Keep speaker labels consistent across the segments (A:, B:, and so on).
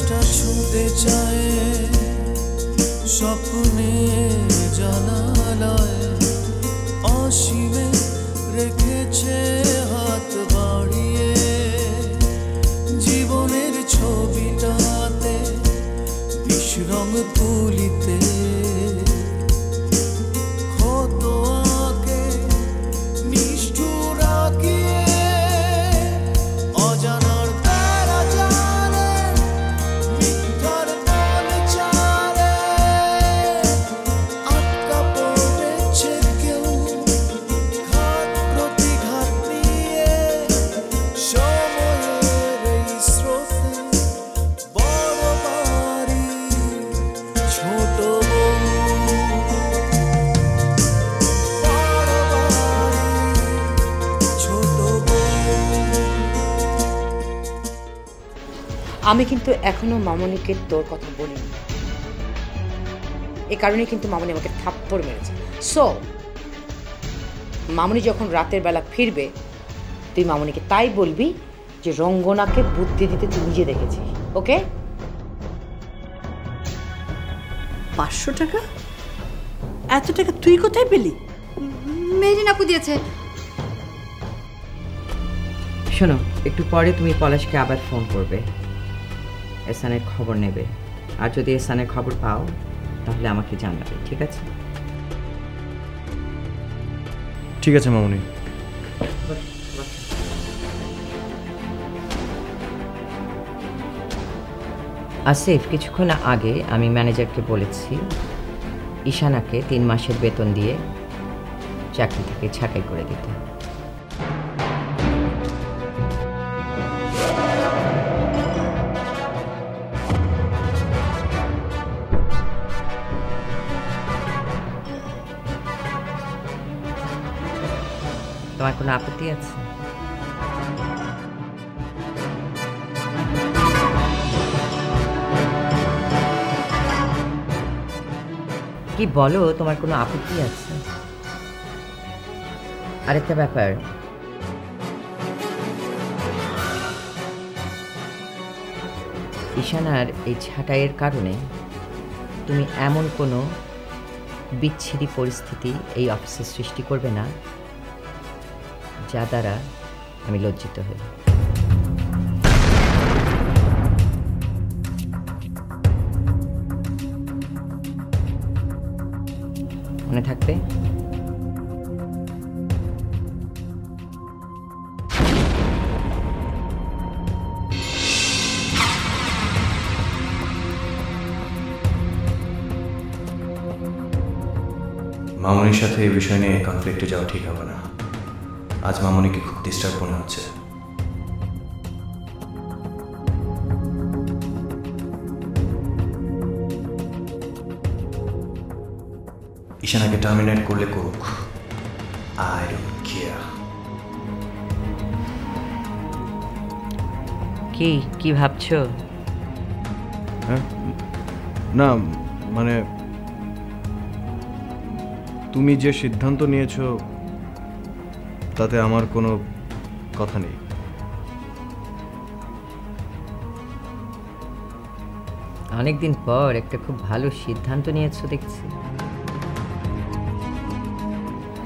A: আকাশটা ছুঁতে চায় স্বপ্নে জানালায় অসীমে রেখেছে হাত বাড়িয়ে জীবনের ছবিটাতে বিশ্বরং তুলিতে ক্ষত আঁকে নিষ্ঠুর আঁকিয়ে অজানার তারা জানে মিথ্যার দল চারে আটকা পড়েছে কেউ ঘাত প্রতিঘাত নিয়ে সময়ের এই স্রোতে বড় বাড়ি ছোট বউ বড় বাড়ি ছোট বউ।
B: আমি কিন্তু এখনো মামনিকে তোর কথা বলিনি, এই কারণে কিন্তু মামনি আমাকে থাপ্পড় মেরেছে। সো মামনি যখন রাতের বেলা ফিরবে তুই মামনিকে তাই বলবি যে রঙ্গনাকে বুদ্ধি দিতে তুই নিজে দেখেছিস। ওকে?
C: 500 টাকা? এত টাকা তুই কোথায় পেলি?
D: মেরিন আপু দিয়েছে।
B: শোনো, একটু পরে তুমি পলাশকে আবার ফোন করবে, এসানের খবর নেবে, আর যদি এসানের খবর পাও তাহলে আমাকে জানাবে, ঠিক আছে?
E: ঠিক আছে মামুনি।
B: আসিফ, কিছুক্ষণ আগে আমি ম্যানেজারকে বলেছি ঈশানাকে 3 মাসের বেতন দিয়ে চাকরি থেকে ছাঁটাই করে দিতে। তোমার কোনো আপত্তি আছে? কি বলো, তোমার কোনো আপত্তি আছে? আরেকটা ব্যাপার, ঈশানার এই ছাঁটাইয়ের কারণে তুমি এমন কোনো বিচ্ছিরি পরিস্থিতি এই অফিসে সৃষ্টি করবে না যা দ্বারা আমি লজ্জিত হই। মনে থাকবে?
E: মামুনির সাথে এই বিষয় নিয়ে কনফ্লিক্টে যাওয়া ঠিক হবে না। আজ মামুনিকে খুব ডিস্টার্ব মনে হচ্ছে। ঈশানাকে টার্মিনেট করলে করুক, আই ডোন্ট কেয়ার।
B: কি ভাবছো?
E: হ্যাঁ, না মানে তুমি যে সিদ্ধান্ত নিয়েছো তাতে আমার কোনো কথা নেই।
B: অনেকদিন পর একটা খুব ভালো সিদ্ধান্ত নিয়েছো দেখছি।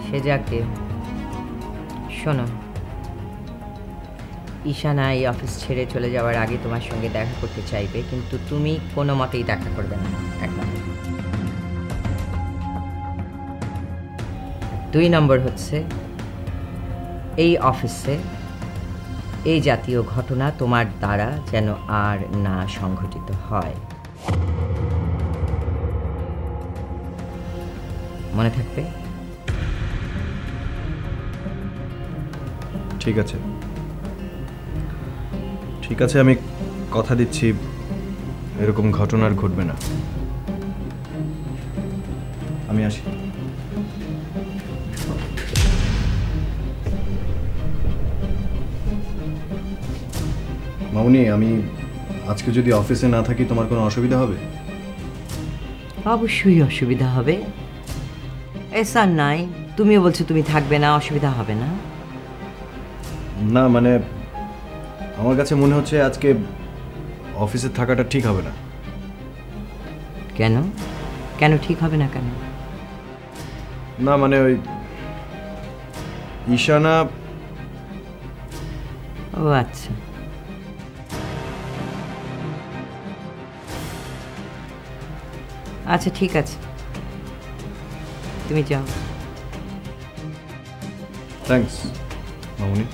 B: সে যাকে, শোনো, ঈশানা এই অফিস ছেড়ে চলে যাওয়ার আগে তোমার সঙ্গে দেখা করতে চাইবে, কিন্তু তুমি কোনো মতেই দেখা করবে না। 1 নম্বর। 2 নম্বর হচ্ছে, এই অফিসে এই জাতীয় ঘটনা তোমার দ্বারা যেন আর না সংঘটিত হয়। মনে থাকবে?
E: ঠিক আছে, ঠিক আছে, আমি কথা দিচ্ছি এরকম ঘটনা আর ঘটবে না। আমি আসি। মামুনি, আমি আজকে যদি অফিসে না থাকি তোমার কোনো অসুবিধা হবে?
B: অবশ্যই অসুবিধা হবে। এসা নাই, তুমিও বলছো তুমি থাকবে না, অসুবিধা হবে না?
E: না মানে আমার কাছে মনে হচ্ছে আজকে অফিসে থাকাটা ঠিক হবে না।
B: কেন কেন ঠিক হবে না কেন?
E: না মানে ওই ঈশানা।
B: ও আচ্ছা, আচ্ছা ঠিক আছে, তুমি যাও।
E: থ্যাঙ্কস মামুনি।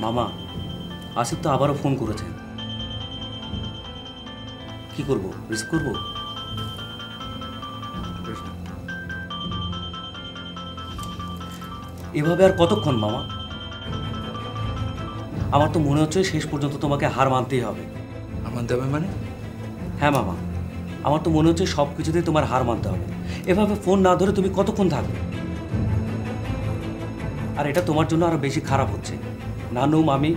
F: মামা, আসিফ তো আবারও ফোন করেছে। কি করব, রিসিভ করব? এভাবে আর কতক্ষণ মামা? আমার তো মনে হচ্ছে শেষ পর্যন্ত তোমাকে হার মানতেই হবে।
G: হার মানতে হবে মানে?
F: হ্যাঁ মামা, আমার তো মনে হচ্ছে সব কিছুতেই তোমার হার মানতে হবে। এভাবে ফোন না ধরে তুমি কতক্ষণ থাকবে? আর এটা তোমার জন্য আরো বেশি খারাপ হচ্ছে। নানু, মামি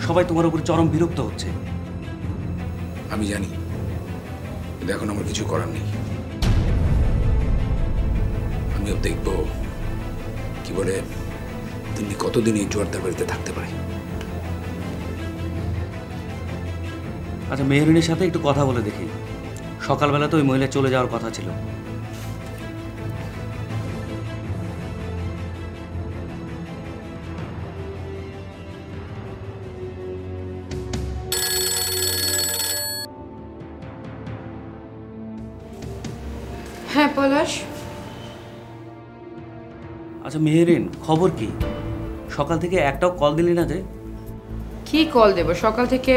F: সবাই তোমার উপর চরম বিরক্ত হচ্ছে।
G: আমি জানি, কিন্তু এখন আমার কিছু করার নেই। আমিও দেখব কি বলে তিনি কতদিন এই জোয়ারদার বাড়িতে থাকতে পারে।
F: আচ্ছা, মেহরিনের সাথে একটু কথা বলে দেখি। সকালবেলা তো ওই মহিলা চলে যাওয়ার কথা ছিল।
H: হ্যাঁ পলাশ,
F: আচ্ছা মেহরিন, খবর কি? সকাল থেকে একটাও কল দিলি না যে?
H: কি কল দেব? সকাল থেকে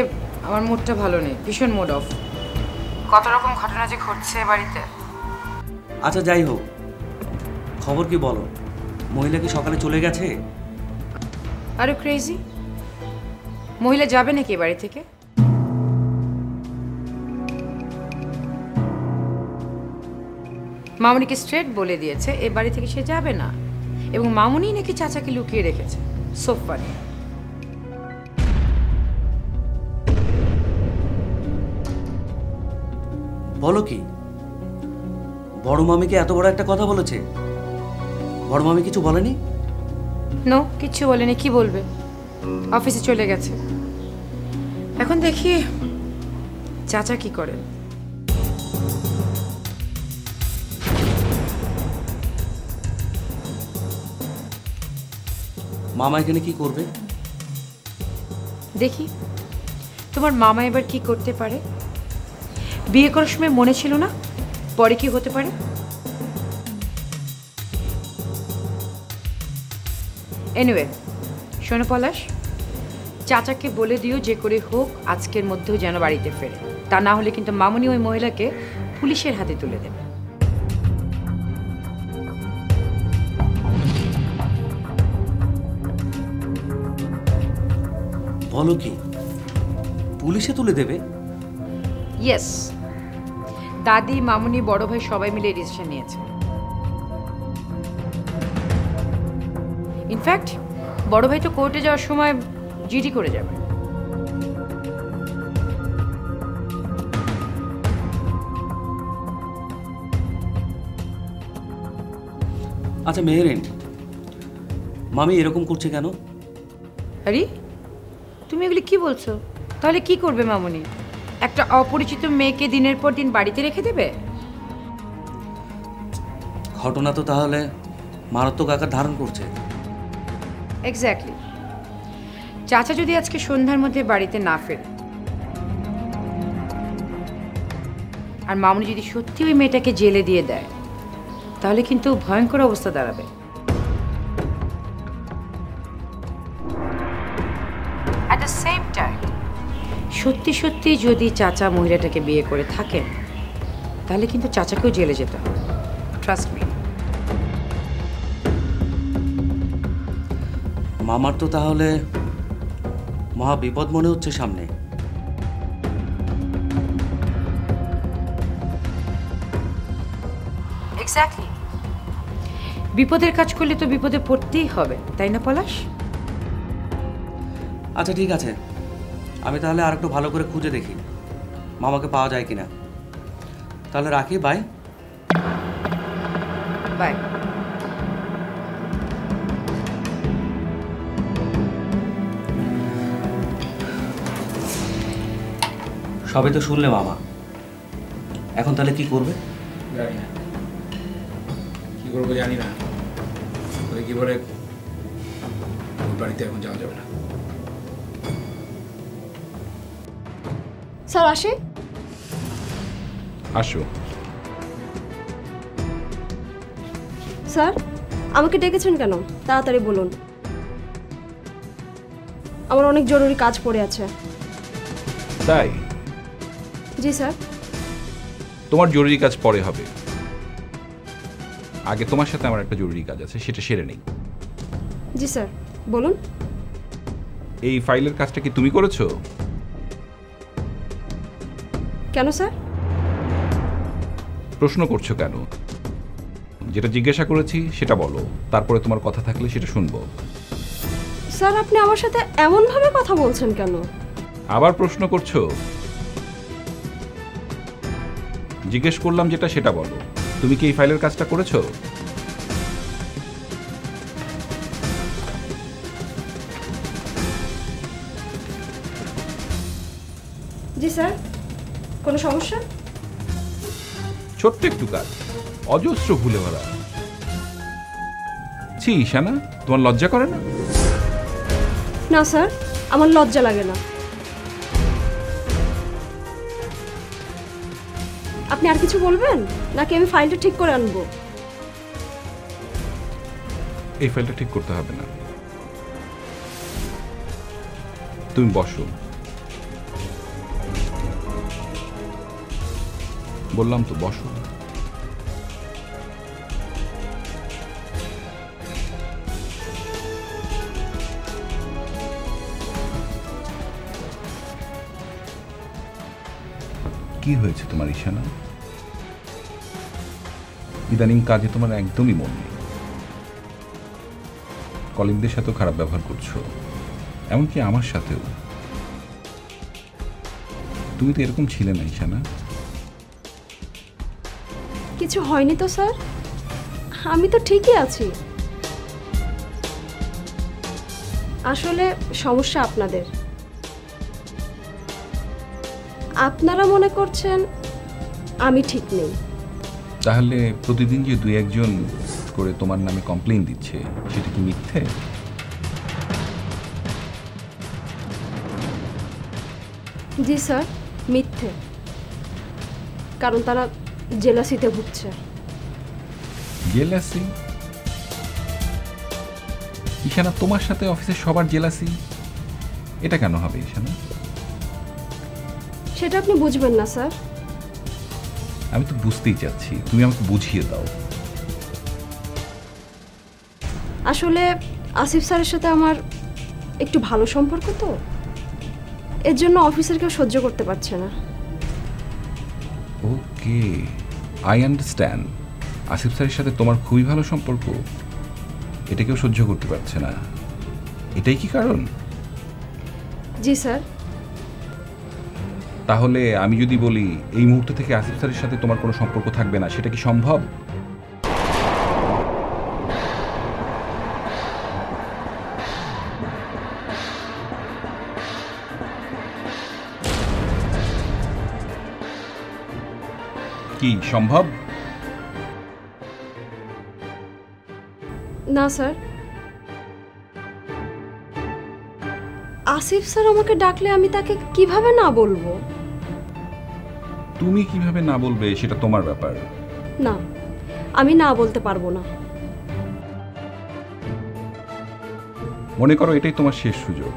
H: আমার মুডটা ভালো নেই, ভীষণ মুড অফ। কত রকম ঘটনা যে ঘটছে বাড়িতে।
F: আচ্ছা যাই হোক, খবর কি বলো? মহিলা কি সকালে চলে গেছে?
H: আরে ক্রেজি, মহিলা যাবে নাকি এ বাড়ি থেকে? মামুনিকে স্ট্রেট বলে দিয়েছে এ বাড়ি থেকে সে যাবে না, এবং মামুনি নাকি চাচাকে লুকিয়ে রেখেছে। So funny.
F: বলো কি? বড় মামিকে এত বড় একটা কথা বলেছে? বড় মামি কিছু বলেনি?
H: নো, কিচ্ছু বলেনি। কি বলবে? অফিসে চলে গেছে। এখন দেখি চাচা কি করেন।
F: মামা এখানে কি করবে?
H: দেখি তোমার মামা এবার কি করতে পারে। বিয়ে করার সময় মনে ছিল না, পরে কি হতে পারে। এনিওয়ে, শোনো পলাশ, চাচাকে বলে দিও যে করে হোক আজকের মধ্যেও যেন বাড়িতে ফেরে। তা না হলে কিন্তু মামুনি ওই মহিলাকে পুলিশের হাতে তুলে দেবে।
F: বলো কি? পুলিশে তুলে দেবে?
H: ইয়েস, দাদি, মামুনি, বড় ভাই সবাই মিলে ডিসিশন নিয়েছে। ইনফ্যাক্ট বড় ভাই তো কোর্টে যাওয়ার সময় জিডি করে যাবে।
F: আচ্ছা মেহরিন, মামি এরকম করছে কেন?
H: আরে তুমি এগুলি কি বলছো? তাহলে কি করবে মামুনি? একটা অপরিচিত মেয়েকে দিনের পর দিন বাড়িতে রেখে দেবে?
F: ঘটনা তো তাহলে মারাত্মক আকার ধারণ করছে।
H: এক্স্যাক্টলি। চাচা যদি আজকে সন্ধ্যার মধ্যে বাড়িতে না ফেরে, আর মামুনি যদি সত্যি ওই মেয়েটাকে জেলে দিয়ে দেয়, তাহলে কিন্তু ভয়ঙ্কর অবস্থা দাঁড়াবে। অ্যাট দ্য সেম টাইম সত্যি সত্যি যদি চাচা মহিলাটাকে বিয়ে করে থাকেন, তাহলে কিন্তু চাচাকেও জেলে যেতে হবে। Trust me.
F: মামার তো তাহলে মহা বিপদ মনে হচ্ছে সামনে।
H: এক্স্যাক্টলি, বিপদের কাজ করলে তো বিপদে পড়তেই হবে, তাই না পলাশ?
F: আচ্ছা ঠিক আছে, আমি তাহলে আর একটু ভালো করে খুঁজে দেখি মামাকে পাওয়া যায় কিনা। তাহলে রাখি, বাই।
H: বাই।
F: সবই তো শুনলে মামা, এখন তাহলে কি করবে?
G: জানি না কি করবো, জানি না। ওই কি বলে ওই বাড়িতে এখন যাওয়া যাবে না।
I: স্যার আসি?
G: আসো।
I: স্যার আমাকে ডেকেছেন কেন? তাড়াতাড়ি বলুন, আমার অনেক জরুরি কাজ পড়ে আছে।
J: তাই?
I: জি স্যার।
J: তোমার জরুরি কাজ পরে হবে, আগে তোমার সাথে আমার একটা জরুরি কাজ আছে, সেটা সেরে নেই।
I: জি স্যার বলুন।
J: এই ফাইলের কাজটা কি তুমি করেছো?
I: কেন স্যার?
J: প্রশ্ন করছো কেন? যেটা জিজ্ঞাসা করেছি সেটা বলো, তারপরে তোমার কথা থাকলে সেটা শুনবো।
I: স্যার আপনি আমার সাথে এমনভাবে কথা বলছেন কেন?
J: আবার প্রশ্ন করছো? জিজ্ঞেস করলাম যেটা সেটা বলো। তুমি কি এই ফাইলের কাজটা করেছো?
I: জি স্যার। কোনো সমস্যা?
J: ছোট্ট একটু কাজ, অজস্র ভুলে ভরা। ছি ঈশানা, তোমার লজ্জা করে না?
I: না স্যার, আমার লজ্জা লাগে না। আপনি আর কিছু বলবেন নাকি আমি ফাইলটা ঠিক করে আনবো?
J: এই ফাইলটা ঠিক করতে হবে না, তুমি বসো। বললাম তো বসো। কি হয়েছে তোমার ঈশানা? ইদানিং কাজে তোমার একদমই মন নেই, কলিগদের সাথেও খারাপ ব্যবহার করছো, এমনকি আমার সাথেও। তুমি তো এরকম ছিলে না ঈশানা।
I: কিছু হয়নি তো স্যার, আমি তো ঠিকই আছি। আসলে সমস্যা আপনাদের, আপনারা মনে করছেন আমি ঠিক নেই।
J: তাহলে প্রতিদিন যে দুই একজন করে তোমার নামে কমপ্লেইন দিচ্ছে, সেটা কি মিথ্যে?
I: জি স্যার, মিথ্যে। কারণ তারা জেলাসিতে ভুগছে।
J: জেলাসি? ঈশানা, তোমার সাথে অফিসে সবার জেলাসি, এটা কেন হবে ঈশানা?
I: সেটা আপনি বুঝবেন না স্যার।
J: আমি তো বুঝতেই চাচ্ছি, তুমি আমাকে বুঝিয়ে দাও।
I: আসলে আসিফ স্যারের সাথে আমার একটু ভালো সম্পর্ক তো, এর জন্য অফিসের কেউ সহ্য করতে পারছে না।
J: ওকে, আই আন্ডারস্ট্যান্ড। আসিফ স্যারের সাথে তোমার খুবই ভালো সম্পর্ক, এটা কেউ সহ্য করতে পারছে না, এটাই কি কারণ?
I: জি স্যার।
J: তাহলে আমি যদি বলি এই মুহূর্ত থেকে আসিফ স্যারের সাথে তোমার কোনো সম্পর্ক থাকবে না, সেটা কি সম্ভব? কি সম্ভব?
I: না স্যার, আসিফ স্যার আমাকে ডাকলে আমি তাকে কিভাবে না বলবো?
J: তুমি কিভাবে না বলবে সেটা তোমার ব্যাপার।
I: না, আমি না বলতে পারবো না।
J: মনে করো এটাই তোমার শেষ সুযোগ।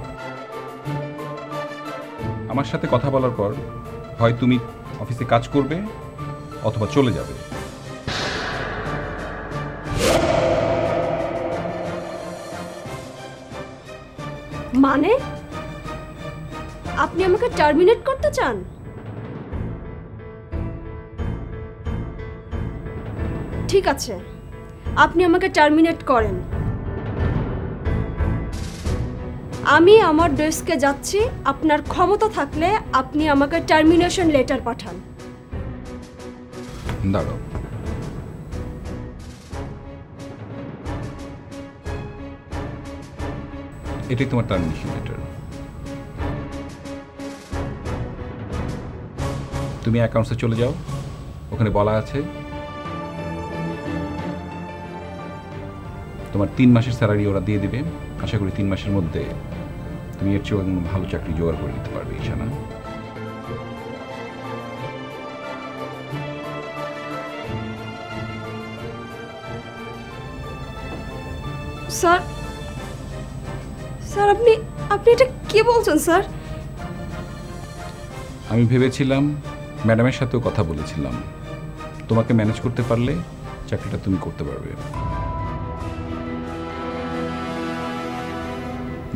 J: আমার সাথে কথা বলার পর হয় তুমি অফিসে কাজ করবে অথবা চলে যাবে।
I: মানে আপনি আমাকে টার্মিনেট করতে চান? ঠিক আছে, আপনি আমাকে টার্মিনেট করেন। আমি আমার ডেস্কে যাচ্ছি। আপনার ক্ষমতা থাকলে আপনি আমাকে টার্মিনেশন লেটার পাঠান।
J: দাঁড়াও, এটাই তোমার টার্মিনেশন লেটার। তুমি অ্যাকাউন্টসে চলে যাও, ওখানে বলা আছে তোমার 3 মাসের স্যালারি ওরা দিয়ে দিবে। আশা করি 3 মাসের মধ্যে তুমি এর চেয়ে ভালো চাকরি জোগাড় করে দিতে পারবে ঈশানা।
I: স্যার, স্যার আপনি আপনি এটা কি বলছেন স্যার?
J: আমি ভেবেছিলাম, ম্যাডামের সাথেও কথা বলেছিলাম, তোমাকে ম্যানেজ করতে পারলে চাকরিটা তুমি করতে পারবে,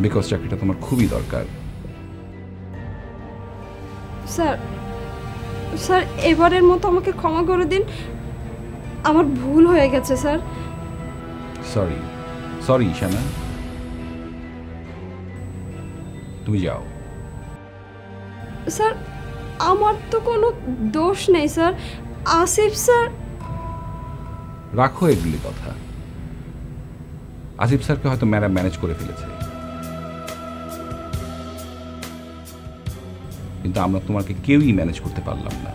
J: বিকজ চাকরিটা তোমার খুবই দরকার।
I: স্যার, স্যার এবারের মতো আমাকে ক্ষমা করে দিন। আমার ভুল হয়ে গেছে স্যার।
J: সরি সরি ঈশানা, তুমি যাও।
I: স্যার আমার তো কোনো দোষ নেই স্যার। আসিফ স্যার।
J: রাখো এগুলি কথা। আসিফ স্যারকে হয়তো ম্যাডাম ম্যানেজ করে ফেলেছে, কিন্তু আমরা তোমাকে কেউই ম্যানেজ করতে পারলাম না।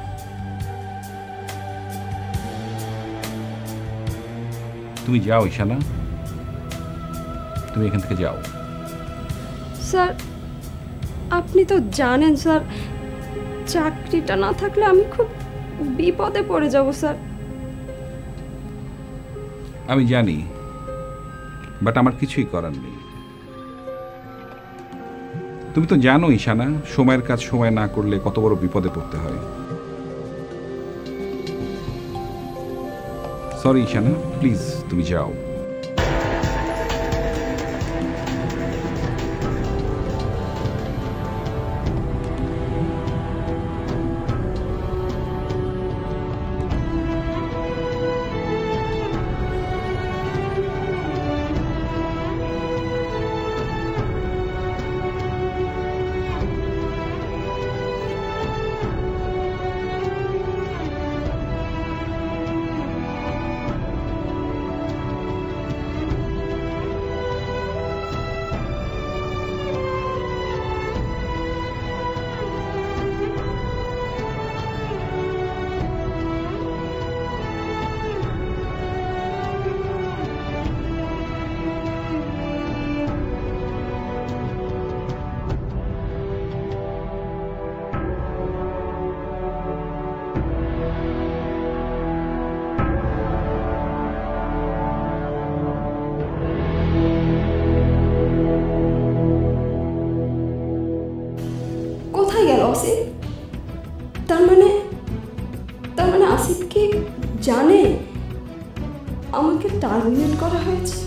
J: তুমি যাও ঈশানা, তুমি এখান থেকে যাও।
I: স্যার আপনি তো জানেন স্যার, চাকরিটা না থাকলে আমি খুব বিপদে পড়ে যাব স্যার।
J: আমি জানি, বাট আমার কিছুই করার নেই। তুমি তো জানো ঈশানা, সময়ের কাজ সময় না করলে কত বড় বিপদে পড়তে হয়। সরি ঈশানা, প্লিজ তুমি যাও।
I: কোথায় গেল আসিফ? তার মানে আসিফ কি জানে আমাকে টার্মিনেট করা হয়েছে?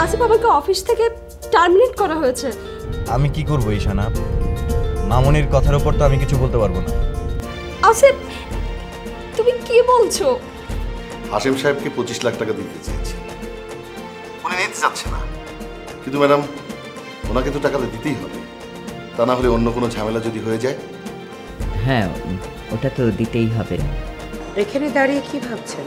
I: আসিফ আমাকে অফিস থেকে টার্মিনেট করা হয়েছে।
E: আমি কি করবো ঈশানা? মামনির কথার উপর তো আমি কিছু বলতে পারবো না।
I: আসিফ তুমি কি বলছো?
K: হাসিম সাহেবকে 25 লাখ টাকা দিতে চেয়েছি, উনি নিতে চাচ্ছে না। কিন্তু ম্যাডাম, ওনাকে তো টাকাটা দিতেই হবে, তা না হলে অন্য কোনো ঝামেলা যদি হয়ে যায়।
B: হ্যাঁ, ওটা তো দিতেই হবে।
H: এখানে দাঁড়িয়ে কি ভাবছেন?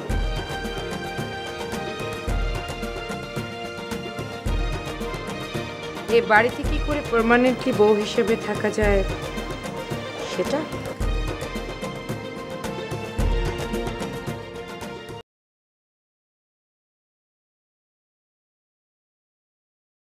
H: এ বাড়িতে কি করে পার্মানেন্টলি বউ হিসেবে থাকা যায় সেটা?